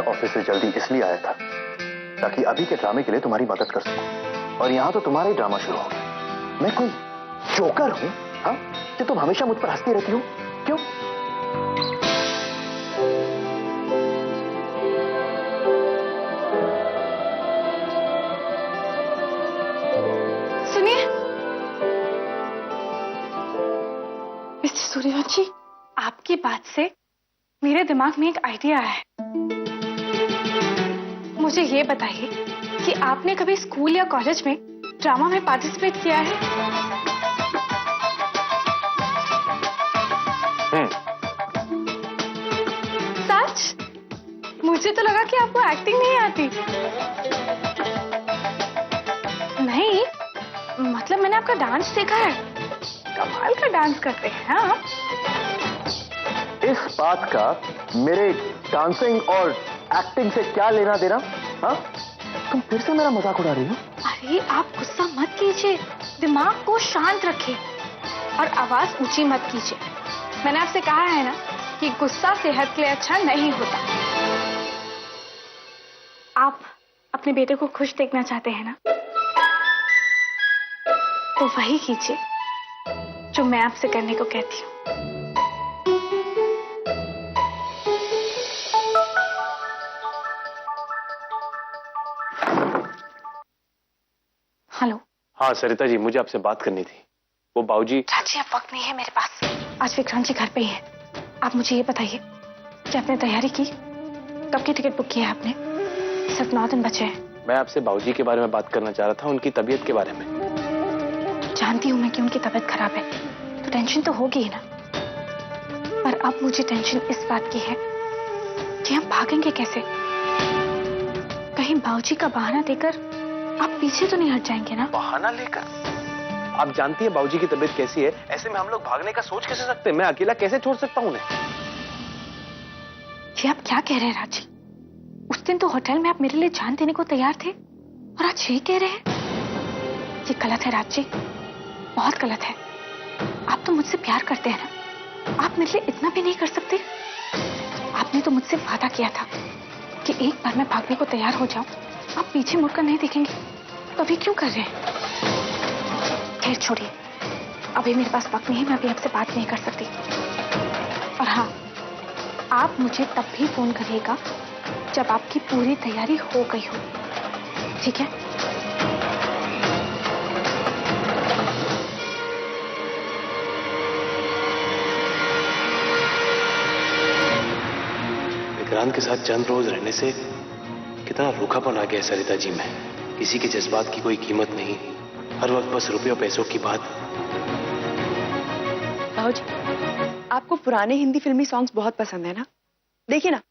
Office से जल्दी इसलिए आया था ताकि अभी के ड्रामे के लिए तुम्हारी मदद कर सकूं। और यहां तो तुम्हारा ही ड्रामा शुरू हो गया। मैं कोई जोकर हूं? हाँ, कि तुम हमेशा मुझ पर हंसती रहती हो? क्यों? सुनिए मिस्टर सूर्यवंशी, आपकी बात से मेरे दिमाग में एक आइडिया आया है। मुझे ये बताइए कि आपने कभी स्कूल या कॉलेज में ड्रामा में पार्टिसिपेट किया है? सच? मुझे तो लगा कि आपको एक्टिंग नहीं आती। नहीं, मतलब मैंने आपका डांस देखा है। कमाल का डांस करते हैं हाँ। इस बात का मेरे डांसिंग और एक्टिंग से क्या लेना देना? हाँ? तुम फिर से मेरा मजाक उड़ा रही हो? अरे आप गुस्सा मत कीजिए, दिमाग को शांत रखिए और आवाज ऊंची मत कीजिए। मैंने आपसे कहा है ना कि गुस्सा सेहत के लिए अच्छा नहीं होता। आप अपने बेटे को खुश देखना चाहते हैं ना, तो वही कीजिए जो मैं आपसे करने को कहती हूँ। हेलो। हाँ सरिता जी, मुझे आपसे बात करनी थी। वो बाबूजी। चाची, अब वक्त नहीं है मेरे पास। आज विक्रांत जी घर पे ही है। आप मुझे ये बताइए कि आपने तैयारी की? कब की टिकट बुक की है आपने? सिर्फ 9 दिन बचे हैं। मैं आपसे बाबूजी के बारे में बात करना चाह रहा था, उनकी तबीयत के बारे में। जानती हूँ मैं कि उनकी तबीयत खराब है, तो टेंशन तो होगी ही ना। पर अब मुझे टेंशन इस बात की है कि हम भागेंगे कैसे। कहीं बाबूजी का बहाना देकर आप पीछे तो नहीं हट जाएंगे ना? बहाना लेकर? आप जानती है बाबूजी की तबीयत कैसी है, ऐसे में हम लोग भागने का सोच कैसे सकते हैं? मैं अकेला कैसे छोड़ सकता हूँ उन्हें? ये आप क्या कह रहे हैं राजी? उस दिन तो होटल में आप मेरे लिए जान देने को तैयार थे और आज ये कह रहे हैं? ये गलत है राजी, बहुत गलत है। आप तो मुझसे प्यार करते हैं ना, आप मेरे लिए इतना भी नहीं कर सकते? आपने तो मुझसे वादा किया था कि एक बार मैं भागने को तैयार हो जाऊं, आप पीछे मुड़कर नहीं देखेंगे, तो अभी क्यों कर रहे हैं? खैर छोड़िए, अभी मेरे पास वक्त नहीं है, मैं अभी आपसे बात नहीं कर सकती। और हाँ, आप मुझे तब भी फोन करिएगा जब आपकी पूरी तैयारी हो गई हो, ठीक है? विक्रांत के साथ चंद रोज रहने से कितना रूखापन आ गया सरिता जी में। किसी के जज्बात की कोई कीमत नहीं, हर वक्त बस रुपयों पैसों की बात। भाऊजी, आपको पुराने हिंदी फिल्मी सॉन्ग्स बहुत पसंद है ना? देखिए ना,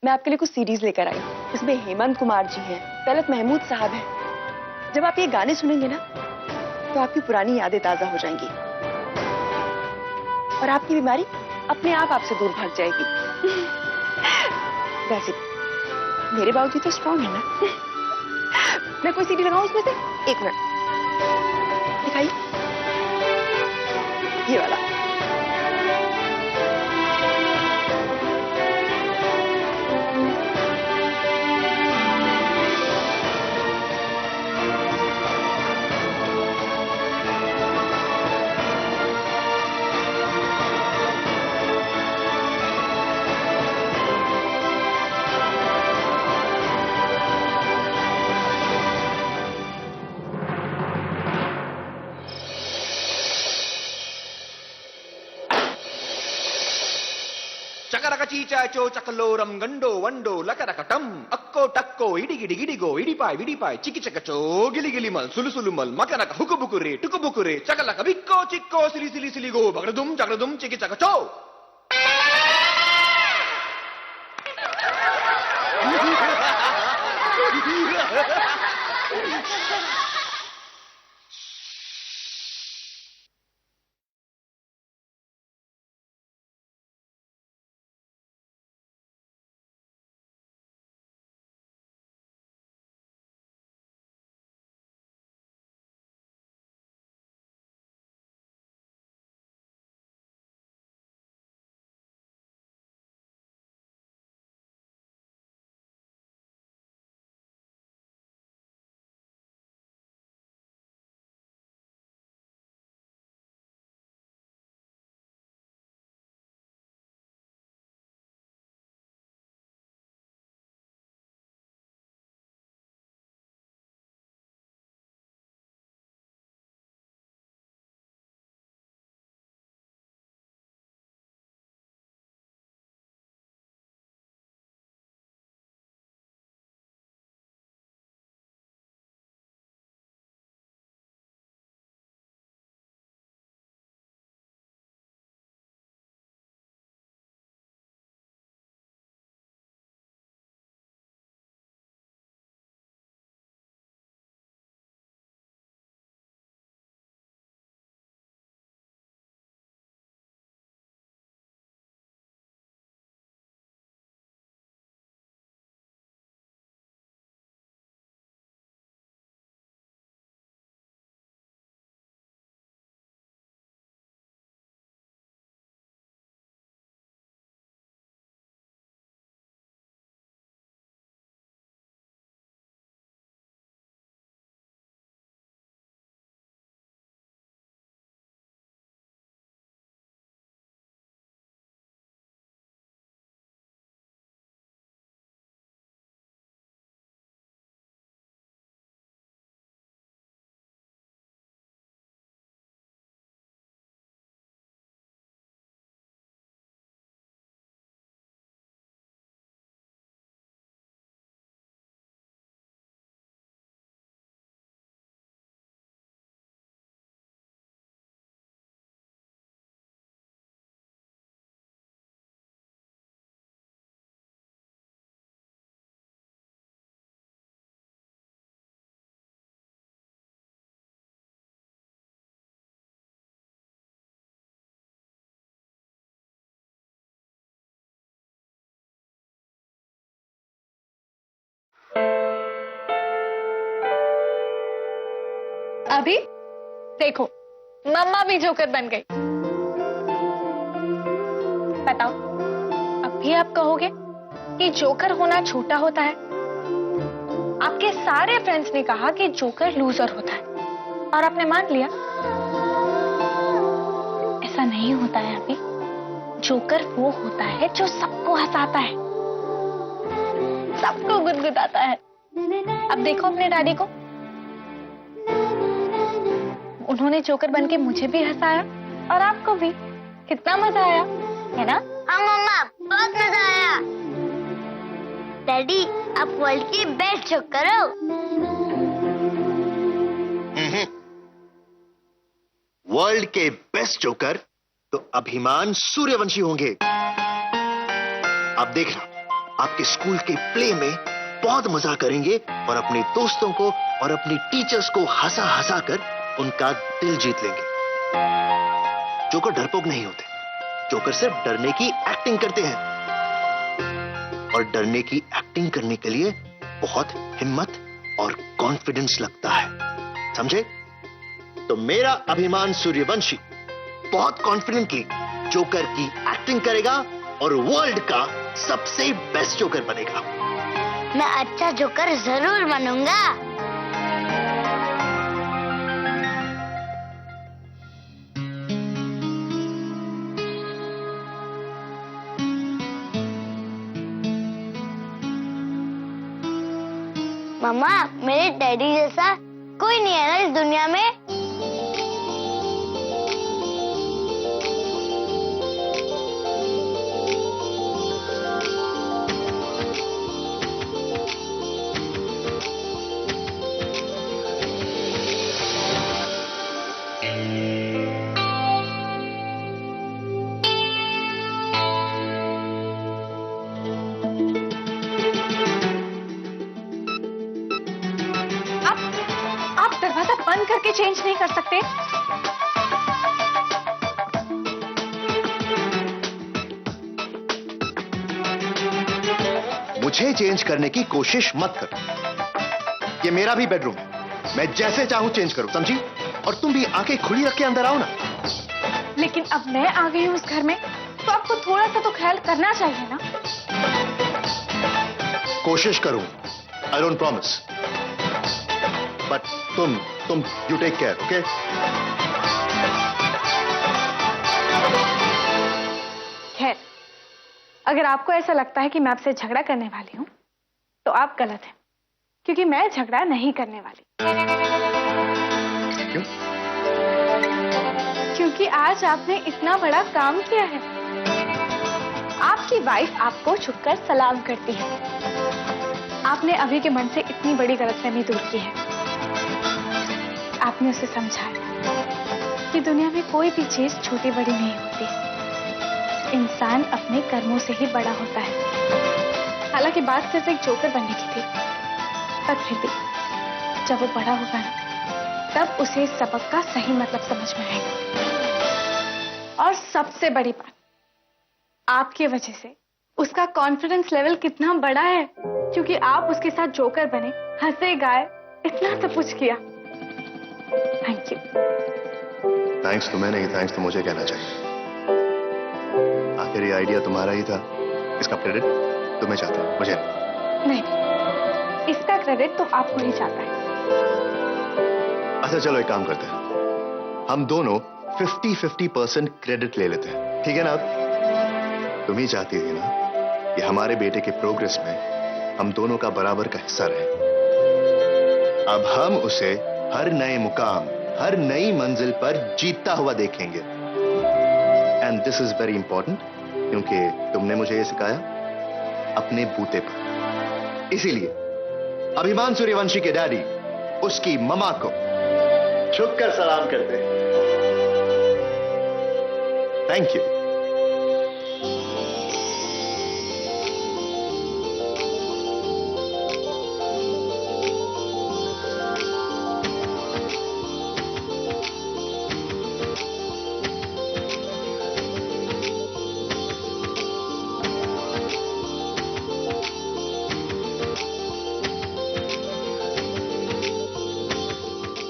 मैं आपके लिए कुछ सीरीज लेकर आई। इसमें हेमंत कुमार जी हैं, तलत महमूद साहब हैं। जब आप ये गाने सुनेंगे ना, तो आपकी पुरानी यादें ताजा हो जाएंगी और आपकी बीमारी अपने आप आपसे दूर भाग जाएगी। वैसे मेरे बाबूजी तो स्ट्रांग है ना। मैं कोई सीडी लगाऊं उसमें से? एक मिनट दिखाइए, ये वाला। చకరకచీచాచో చకలోరం గండో వండో లకరకటం అక్కో టక్కో ఇడిగిడిగిడిగో ఇడిపాయ్ విడిపాయ్ చికిచకచో గిలిగిలిమల్ సులుసులుమల్ మకనక హుకుబుకురే టుకుబుకురే చకలక బిక్కో చిక్కో సిలి సిలి సిలిగో బగడదుం జగడదుం చికిచకచో अभी देखो, मम्मा भी जोकर बन गई। बताओ, अब भी आप कहोगे कि जोकर होना छोटा होता है? आपके सारे फ्रेंड्स ने कहा कि जोकर लूजर होता है और आपने मान लिया। ऐसा नहीं होता है अभी। जोकर वो होता है जो सबको हंसाता है, सबको गुदगुदाता है। अब देखो अपने डैडी को, उन्होंने जोकर बनके मुझे भी हंसाया और आपको भी। कितना मजा आया, है ना? हाँ मम्मा, बहुत मजा आया। डैडी, आप वर्ल्ड की बेस्ट जोकर हो। वर्ल्ड के बेस्ट जोकर तो अभिमान सूर्यवंशी होंगे। आप देखना, आपके स्कूल के प्ले में बहुत मजा करेंगे और अपने दोस्तों को और अपनी टीचर्स को हंसा हंसा कर उनका दिल जीत लेंगे। जोकर डरपोक नहीं होते, जोकर सिर्फ डरने की एक्टिंग करते हैं, और डरने की एक्टिंग करने के लिए बहुत हिम्मत और कॉन्फिडेंस लगता है, समझे? तो मेरा अभिमान सूर्यवंशी बहुत कॉन्फिडेंटली जोकर की एक्टिंग करेगा और वर्ल्ड का सबसे बेस्ट जोकर बनेगा। मैं अच्छा जोकर जरूर बनूंगा। मम्मा, मेरे डैडी जैसा कोई नहीं है ना इस दुनिया में। आप दरवाजा बंद करके चेंज नहीं कर सकते? मुझे चेंज करने की कोशिश मत करो, ये मेरा भी बेडरूम है, मैं जैसे चाहूं चेंज करूं, समझी? और तुम भी आंखें खुली रख के अंदर आओ ना। लेकिन अब मैं आ गई हूँ उस घर में, तो आपको थोड़ा सा तो ख्याल करना चाहिए ना। कोशिश करूं, आई डोंट प्रॉमिस, बट तुम यू टेक केयर, ओके? खैर, अगर आपको ऐसा लगता है कि मैं आपसे झगड़ा करने वाली हूँ, तो आप गलत हैं, क्योंकि मैं झगड़ा नहीं करने वाली। क्यों? क्योंकि आज आपने इतना बड़ा काम किया है। आपकी वाइफ आपको झुककर सलाम करती है। आपने अभी के मन से इतनी बड़ी गलतफहमी दूर की है। आपने उसे समझाया कि दुनिया में कोई भी चीज छोटी बड़ी नहीं होती, इंसान अपने कर्मों से ही बड़ा होता है। हालांकि बात सिर्फ एक जोकर बनने की थी, पर फिर भी जब वो बड़ा होगा ना, तब उसे इस सबक का सही मतलब समझ में आएगा। और सबसे बड़ी बात, आपकी वजह से उसका कॉन्फिडेंस लेवल कितना बड़ा है, क्योंकि आप उसके साथ जोकर बने, हंसे गाए, इतना सब कुछ किया। Thank you. थैंक्स तुम्हें नहीं, थैंक्स तो मुझे कहना चाहिए। आखिर ये आइडिया तुम्हारा ही था, इसका क्रेडिट तुम्हें चाहता हूं, मुझे नहीं, इसका क्रेडिट तो आपको ही जाता है। अच्छा चलो एक काम करते हैं, हम दोनों 50-50% क्रेडिट ले लेते हैं, ठीक है ना? तुम ही चाहती थी ना कि हमारे बेटे के प्रोग्रेस में हम दोनों का बराबर का हिस्सा रहे। अब हम उसे हर नए मुकाम, हर नई मंजिल पर जीतता हुआ देखेंगे। And this is very important, क्योंकि तुमने मुझे ये सिखाया अपने बूते पर। इसीलिए अभिमान सूर्यवंशी के डैडी उसकी ममा को झुककर सलाम करते हैं। Thank you.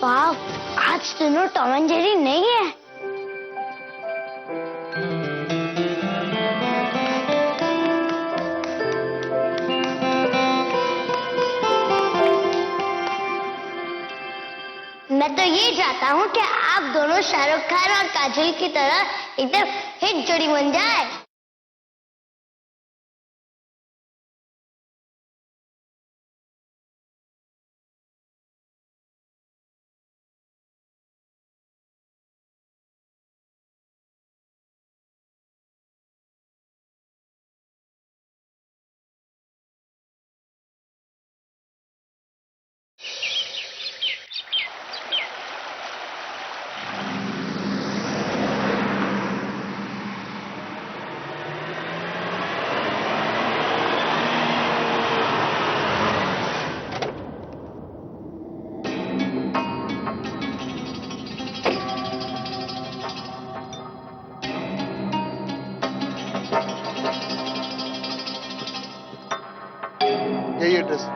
वाह, आज दोनों टॉम एंड जेरी नहीं है। मैं तो ये चाहता हूँ कि आप दोनों शाहरुख खान और काजोल की तरह एकदम हिट जोड़ी बन जाए। यही एड्रेस।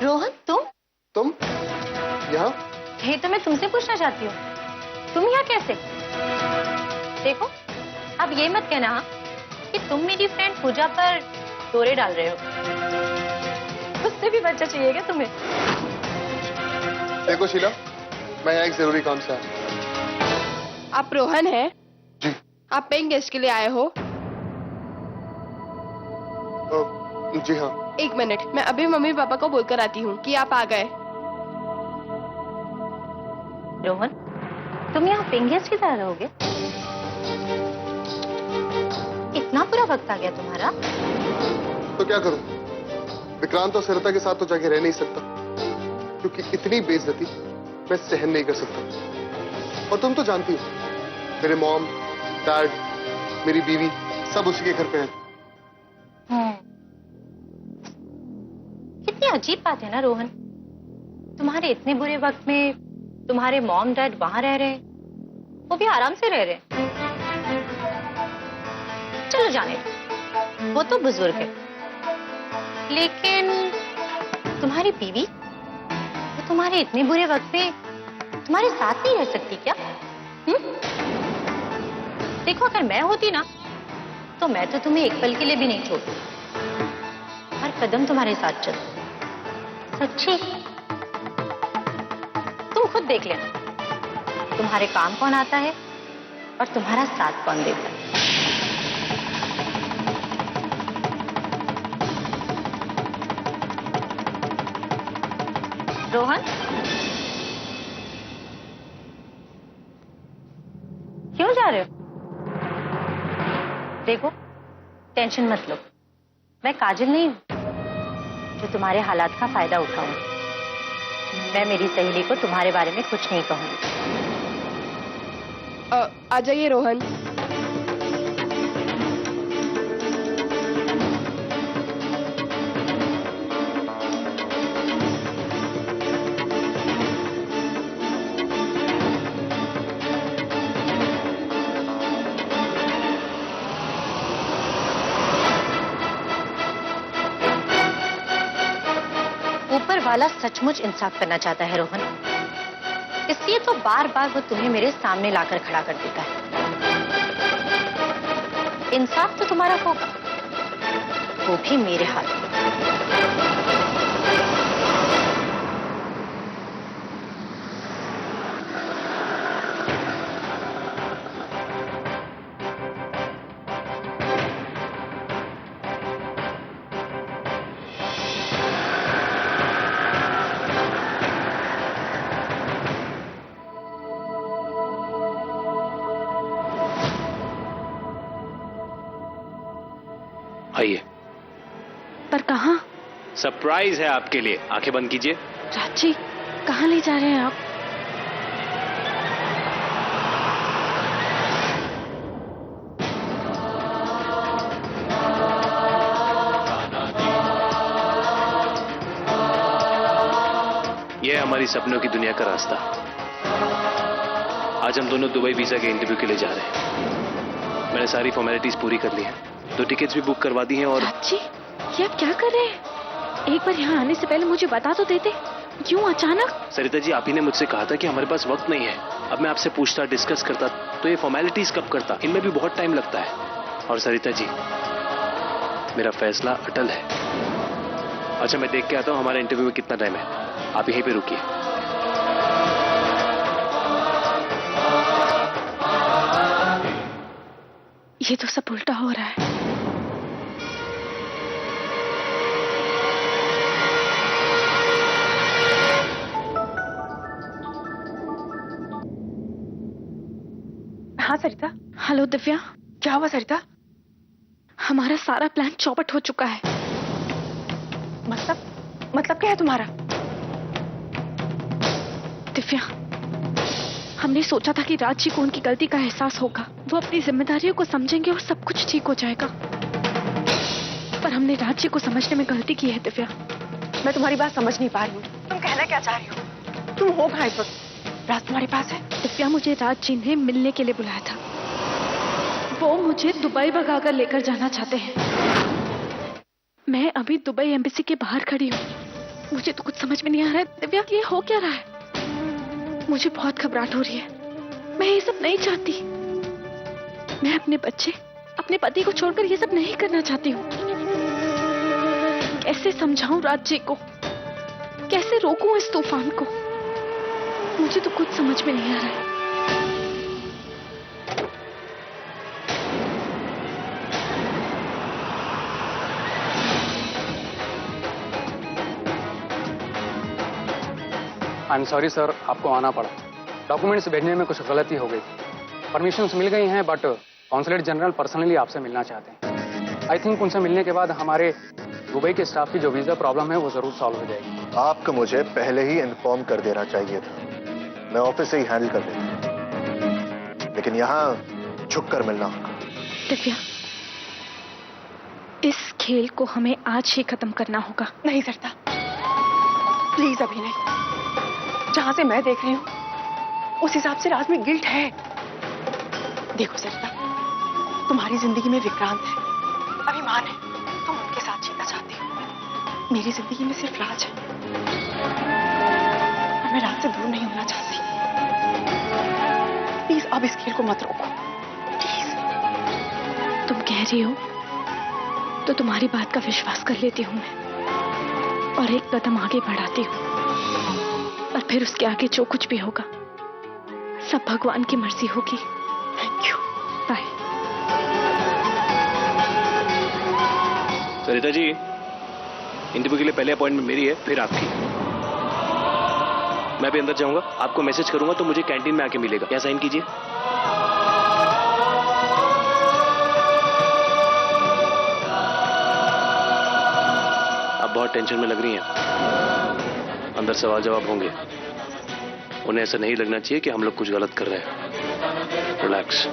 रोहन, तुम यहाँ? यही तो मैं तुमसे पूछना चाहती हूँ, तुम यहाँ कैसे? देखो, अब ये मत कहना कि तुम मेरी फ्रेंड पूजा पर डोरे डाल रहे हो। उससे भी बच्चा चाहिए क्या तुम्हें? देखो शीला, मैं यहाँ एक जरूरी काम से आया। आप रोहन हैं? जी। आप पेइंग गेस्ट के लिए आए हो? जी हाँ। एक मिनट, मैं अभी मम्मी पापा को बोलकर आती हूँ कि आप आ गए। रोहन, तुम यहाँ पेइंग गेस्ट की तरह रहोगे? इतना बुरा वक्त आ गया तुम्हारा? तो क्या करूं? विक्रांत और सरिता के साथ तो जाके रह नहीं सकता, क्योंकि इतनी बेइज्जती मैं सहन नहीं कर सकता। और तुम तो जानती हो, मेरे मॉम, डैड, मेरी बीवी सब उसी के घर पे हैं। कितनी अजीब बात है ना रोहन, तुम्हारे इतने बुरे वक्त में तुम्हारे मॉम डैड वहां रह रहे, वो भी आराम से रह रहे। चलो जाने दो, वो तो बुजुर्ग है, लेकिन तुम्हारी बीवी, वो तुम्हारे इतने बुरे वक्त में तुम्हारे साथ नहीं रह सकती क्या? देखो, अगर मैं होती ना, तो मैं तो तुम्हें एक पल के लिए भी नहीं छोड़ती, हर कदम तुम्हारे साथ चलती। सच्ची, तुम खुद देख लेना, तुम्हारे काम कौन आता है और तुम्हारा साथ कौन देता है। रोहन, क्यों जा रहे हो? देखो, टेंशन मत लो, मैं काजल नहीं हूं जो तुम्हारे हालात का फायदा उठाऊंगी। मैं मेरी सहेली को तुम्हारे बारे में कुछ नहीं कहूंगी। आ जाइए रोहन। ऊपर वाला सचमुच इंसाफ करना चाहता है रोहन, इसलिए तो बार बार वो तुम्हें मेरे सामने लाकर खड़ा कर देता है। इंसाफ तो तुम्हारा होगा, वो भी मेरे हाथ में। आइए। पर कहाँ? सरप्राइज है आपके लिए, आंखें बंद कीजिए। राजी, कहाँ ले जा रहे हैं आप? ये है हमारी सपनों की दुनिया का रास्ता। आज हम दोनों दुबई वीजा के इंटरव्यू के लिए जा रहे हैं। मैंने सारी फॉर्मेलिटीज पूरी कर ली हैं, 2 टिकट्स भी बुक करवा दी हैं और राज जी, ये आप क्या कर रहे हैं? एक बार यहाँ आने से पहले मुझे बता तो देते, क्यों अचानक? सरिता जी, आप ही ने मुझसे कहा था कि हमारे पास वक्त नहीं है। अब मैं आपसे पूछता, डिस्कस करता तो ये फॉर्मेलिटीज कब करता? इनमें भी बहुत टाइम लगता है। और सरिता जी, मेरा फैसला अटल है। अच्छा, मैं देख के आता हूँ हमारे इंटरव्यू में कितना टाइम है। आप यहीं पे रुकिए। ये तो सब उल्टा हो रहा है। हाँ सरिता, हेलो दिव्या, क्या हुआ सरिता? हमारा सारा प्लान चौपट हो चुका है। मतलब क्या है तुम्हारा? दिव्या, हमने सोचा था कि राज जी को उनकी गलती का एहसास होगा, वो अपनी जिम्मेदारियों को समझेंगे और सब कुछ ठीक हो जाएगा। पर हमने राज जी को समझने में गलती की है दिव्या। मैं तुम्हारी बात समझ नहीं पा रही हूँ। तुम कहना क्या चाह रही हो? तुम हो कहाँ इस वक्त? राज तुम्हारे पास है? दिव्या, मुझे राज जी ने मिलने के लिए बुलाया था। वो मुझे दुबई भगाकर लेकर जाना चाहते हैं। मैं अभी दुबई एम्बेसी के बाहर खड़ी हूँ। मुझे तो कुछ समझ में नहीं आ रहा है दिव्या, ये हो क्या रहा है? मुझे बहुत घबराहट हो रही है। मैं ये सब नहीं चाहती। मैं अपने बच्चे, अपने पति को छोड़कर ये सब नहीं करना चाहती हूँ। कैसे समझाऊं राज जी को? कैसे रोकूं इस तूफान को? मुझे तो कुछ समझ में नहीं आ रहा है। आई एम सॉरी सर, आपको आना पड़ा। डॉक्यूमेंट्स भेजने में कुछ गलती हो गई। परमिशंस मिल गई हैं, बट कॉन्सुलेट जनरल पर्सनली आपसे मिलना चाहते हैं। आई थिंक उनसे मिलने के बाद हमारे दुबई के स्टाफ की जो वीजा प्रॉब्लम है वो जरूर सॉल्व हो जाएगी। आपको मुझे पहले ही इन्फॉर्म कर देना चाहिए था। मैं ऑफिस से ही हैंडल कर देता, लेकिन यहाँ झुककर मिलना होगा। दिव्या, इस खेल को हमें आज ही खत्म करना होगा। नहीं सरिता, प्लीज अभी नहीं। जहां से मैं देख रही हूँ उस हिसाब से राज में गिल्ट है। देखो सरिता, तुम्हारी जिंदगी में विक्रांत है, अभिमान है, तुम उनके साथ जीना चाहती हो। मेरी जिंदगी में सिर्फ राज है और मैं राज से दूर नहीं होना चाहती। प्लीज अब इस खेल को मत रोको, प्लीज। तुम कह रही हो तो तुम्हारी बात का विश्वास कर लेती हूँ मैं, और एक कदम आगे बढ़ाती हूँ। और फिर उसके आगे जो कुछ भी होगा सब भगवान की मर्जी होगी। Thank you. Bye. Sarita ji, interview के लिए पहले अपॉइंटमेंट मेरी है, फिर आपकी। मैं भी अंदर जाऊंगा, आपको मैसेज करूंगा तो मुझे कैंटीन में आके मिलेगा। क्या साइन कीजिए। आप बहुत टेंशन में लग रही हैं। अंदर सवाल जवाब होंगे, उन्हें ऐसा नहीं लगना चाहिए कि हम लोग कुछ गलत कर रहे हैं। रिलैक्स।